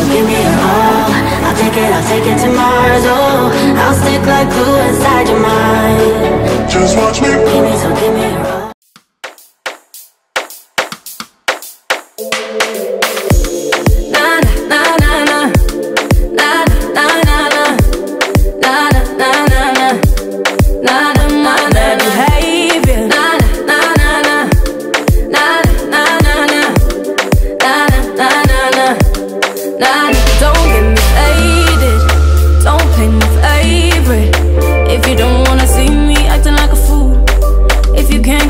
so give me your all. I'll take it to Mars, oh. I'll stick like glue inside your mind. Just watch me. Give me your all.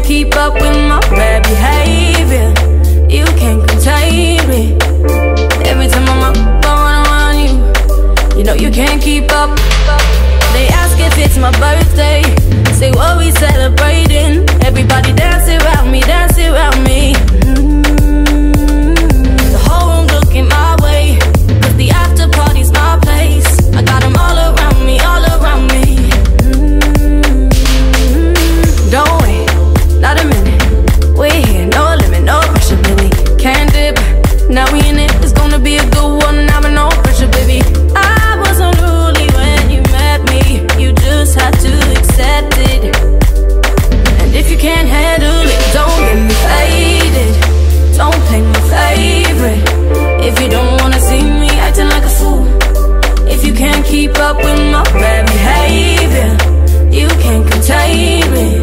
Keep up with my bad behavior. You can't contain me. Every time I'm up, going around you, you know you can't keep up. They ask if it's my birthday, say what we celebrating. Everybody dance around me, dance around me. The whole room looking my way, 'cause the after party's my place. I got them all around me, all around me. Don't wait, not a minute, we're here, no limit, no pressure, baby. Can't dip, now we in it, it's gonna be a good one. I'm in no pressure, baby. I was unruly when you met me, you just had to accept it. And if you can't handle it, don't get me faded. Don't play my favorite. If you don't wanna see me acting like a fool, if you can't keep up with my bad behavior, you can't contain me.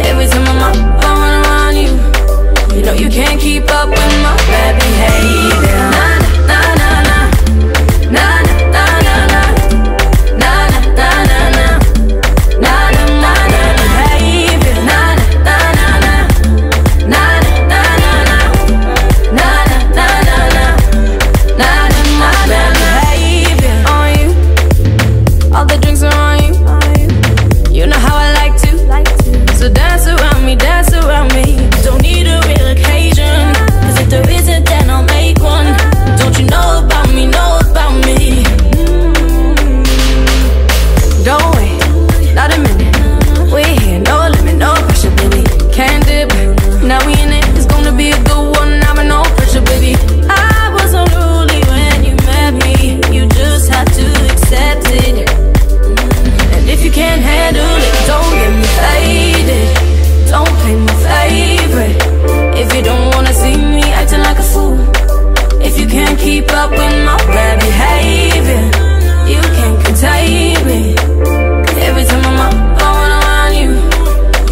Every time I'm up, going around you, you know you can't keep up with my bad behavior. Na na na na na na na na na na na na na na na na behavior. Na na na na na na na na na na na na na na behavior. On you, all the drinks are on you. You know how I like to. So dance around me, dance around me. Don't need a real occasion, 'cause if there isn't, then I'll make one. Don't you know about me, know about me? Don't wait, not a minute, we're here, no limit, no pressure, baby. Can't dip, now we in it, it's gonna be a good one. I'm in no pressure, baby. I was unruly when you met me, you just had to accept it. And if you can't handle it, don't get me faded. Don't play my favorite. If you don't wanna see me acting like a fool, if you can't keep up with my bad behavior, you can't contain me. Every time I'm up, going around you,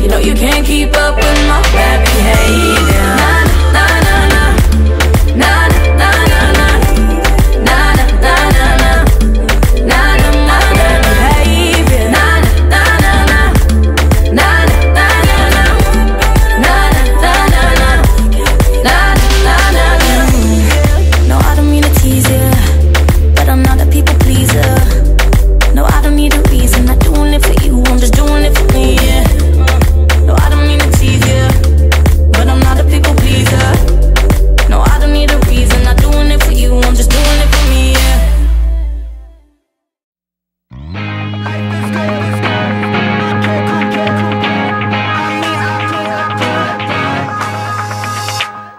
you know you can't keep up with my bad behavior. Na na na na na na na na na na na na na na na na na behavior. Na na na na na na na na na na na na na na. No, I don't mean to tease ya, but I'm not a people pleaser. No, I don't need a reason, not doing it for you, I'm just doing it for me, yeah. No, I don't mean to tease ya, but I'm not a people pleaser. No, I don't need a reason, not doing it for you, I'm just doing it for me, yeah.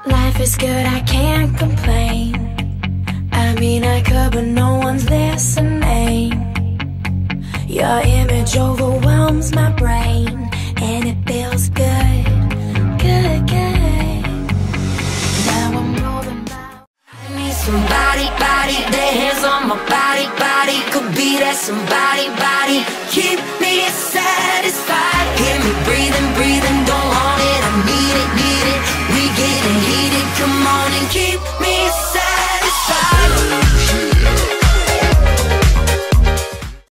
Life is good, I can't complain. I mean I could, but no one's listening. Your image overwhelms my brain, and it feels good, good, good. Now I'm rolling my. I need somebody, body, their hands on my body, body. Could be that somebody, body. Keep me satisfied. Hear me breathing, breathing, don't